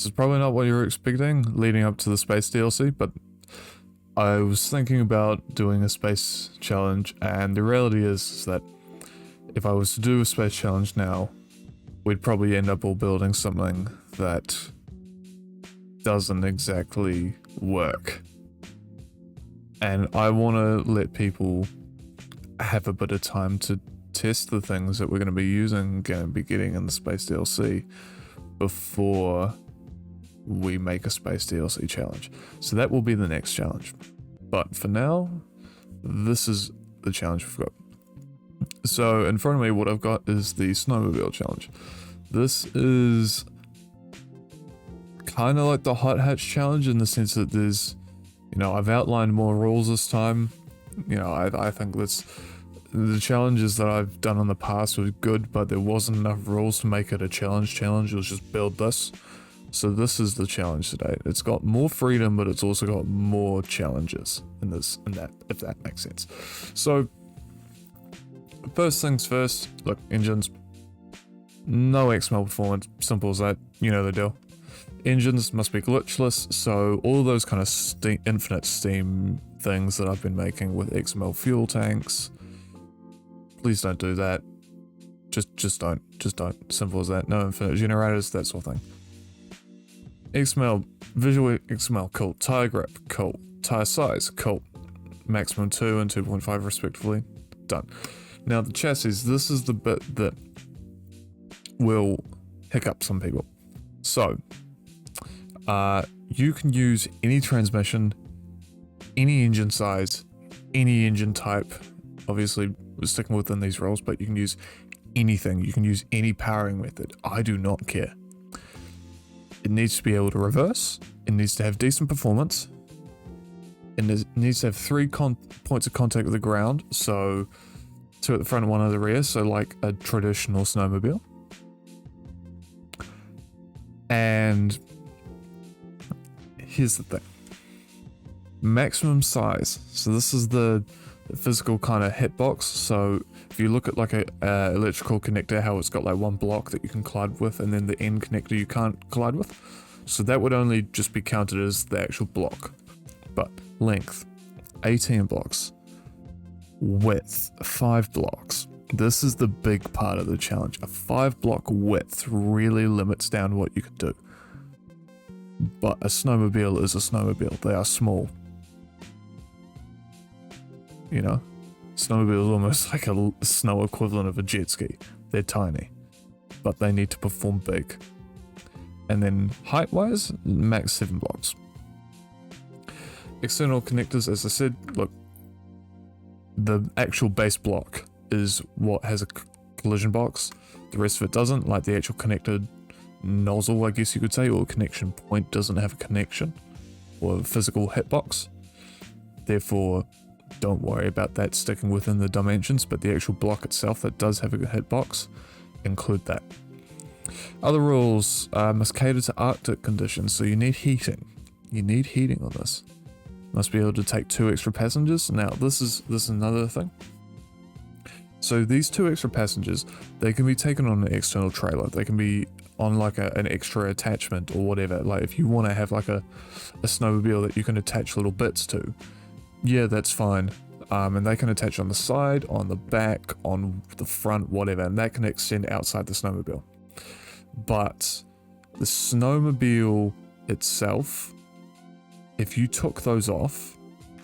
This is probably not what you were expecting leading up to the space DLC, but I was thinking about doing a space challenge, and the reality is that if I was to do a space challenge now, we'd probably end up all building something that doesn't exactly work. And I want to let people have a bit of time to test the things that we're going to be using, going to be getting in the space DLC before we make a space DLC challenge. So that will be the next challenge. But for now, this is the challenge we've got. So in front of me, what I've got is the Snowmobile challenge. This is kind of like the Hot Hatch challenge in the sense that there's, I've outlined more rules this time. I think that's the challenges that I've done in the past was good, but there wasn't enough rules to make it a challenge. It was just build this. So this is the challenge today. It's got more freedom, but it's also got more challenges in that, if that makes sense. So first things first, look, engines, no XML performance, simple as that, you know the deal. Engines must be glitchless, so all those kind of infinite steam things that I've been making with XML fuel tanks, please don't do that. Just don't. Simple as that. No infinite generators, that sort of thing. XML, visual XML, cool. Tire grip, cool. Tire size, cool. Maximum 2 and 2.5 respectively, done. Now the chassis, this is the bit that will hiccup some people. So, you can use any transmission, any engine size, any engine type. Obviously, we're sticking within these rules, but you can use anything. You can use any powering method. I do not care. It needs to be able to reverse. It needs to have decent performance. It needs to have 3 points of contact with the ground. So 2 at the front and 1 at the rear. So like a traditional snowmobile. And here's the thing. Maximum size. So this is the physical kind of hitbox. So if you look at like a electrical connector, how it's got like one block that you can collide with, and then the end connector you can't collide with. So that would only just be counted as the actual block. But length, 18 blocks. Width, 5 blocks. This is the big part of the challenge. A 5 block width really limits down what you can do. But a snowmobile is a snowmobile. They are small. Snowmobile is almost like a snow equivalent of a jet ski. They're tiny, but they need to perform big. And then height-wise, max 7 blocks. External connectors, as I said, look, the actual base block is what has a collision box. The rest of it doesn't, like the actual connected nozzle, I guess you could say, or connection point doesn't have a connection or a physical hitbox. Therefore, don't worry about that sticking within the dimensions, but the actual block itself that does have a hitbox, include that. Other rules must cater to Arctic conditions, so you need heating. You need heating on this. Must be able to take 2 extra passengers. Now, this is another thing. So these 2 extra passengers, they can be taken on an external trailer. They can be on like an extra attachment or whatever. Like if you want to have like a snowmobile that you can attach little bits to, yeah, that's fine. And they can attach on the side, on the back, on the front, whatever, and that can extend outside the snowmobile. But the snowmobile itself, if you took those off,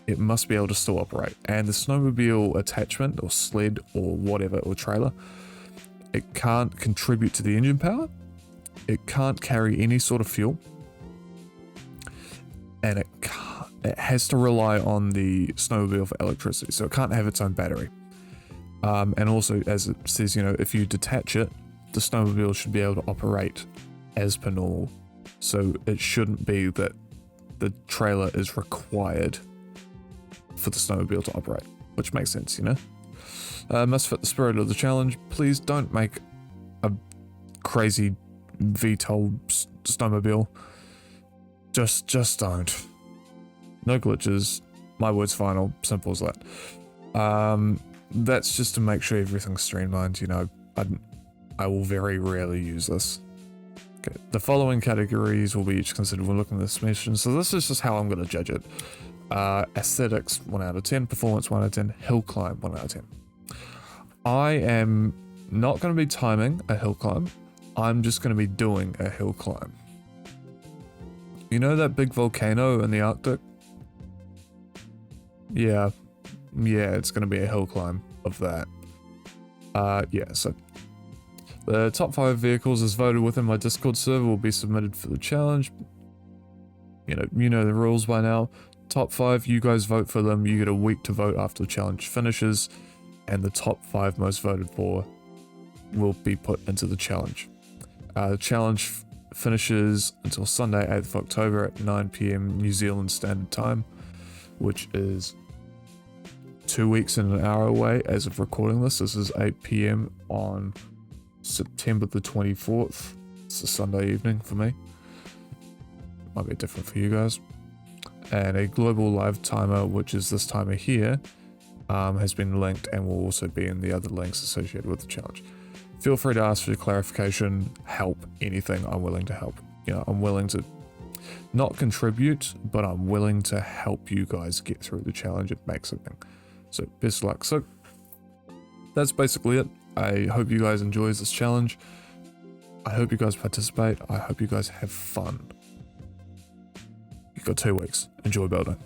it must be able to still operate. And the snowmobile attachment or sled or whatever, or trailer, it can't contribute to the engine power. It can't carry any sort of fuel. And it has to rely on the snowmobile for electricity, so it can't have its own battery. And also, as it says, if you detach it, the snowmobile should be able to operate as per normal. So it shouldn't be that the trailer is required for the snowmobile to operate, which makes sense, Must fit the spirit of the challenge. Please don't make a crazy VTOL snowmobile. Just don't. No glitches. My word's final. Simple as that. That's just to make sure everything's streamlined. I will very rarely use this. Okay, the following categories will be each considered when looking at this mission. So this is just how I'm going to judge it. Aesthetics 1 out of 10, performance 1 out of 10, hill climb 1 out of 10. I am not going to be timing a hill climb. I'm just going to be doing a hill climb. You know that big volcano in the Arctic? Yeah, it's going to be a hill climb of that. Yeah, so the top 5 vehicles as voted within my Discord server will be submitted for the challenge. You know the rules by now. Top 5, you guys vote for them. You get a week to vote after the challenge finishes, and the top 5 most voted for will be put into the challenge. The challenge finishes until Sunday, 8th of October at 9 PM New Zealand Standard Time, which is 2 weeks and an hour away as of recording this. This is 8 PM on September the 24th. It's a Sunday evening for me. Might be different for you guys. And a global live timer, which is this timer here, has been linked and will also be in the other links associated with the challenge. Feel free to ask for clarification, help, anything. I'm willing to help. I'm willing to not contribute, but I'm willing to help you guys get through the challenge and make something. So best luck. So that's basically it. I hope you guys enjoy this challenge. I hope you guys participate. I hope you guys have fun. You've got 2 weeks. Enjoy building.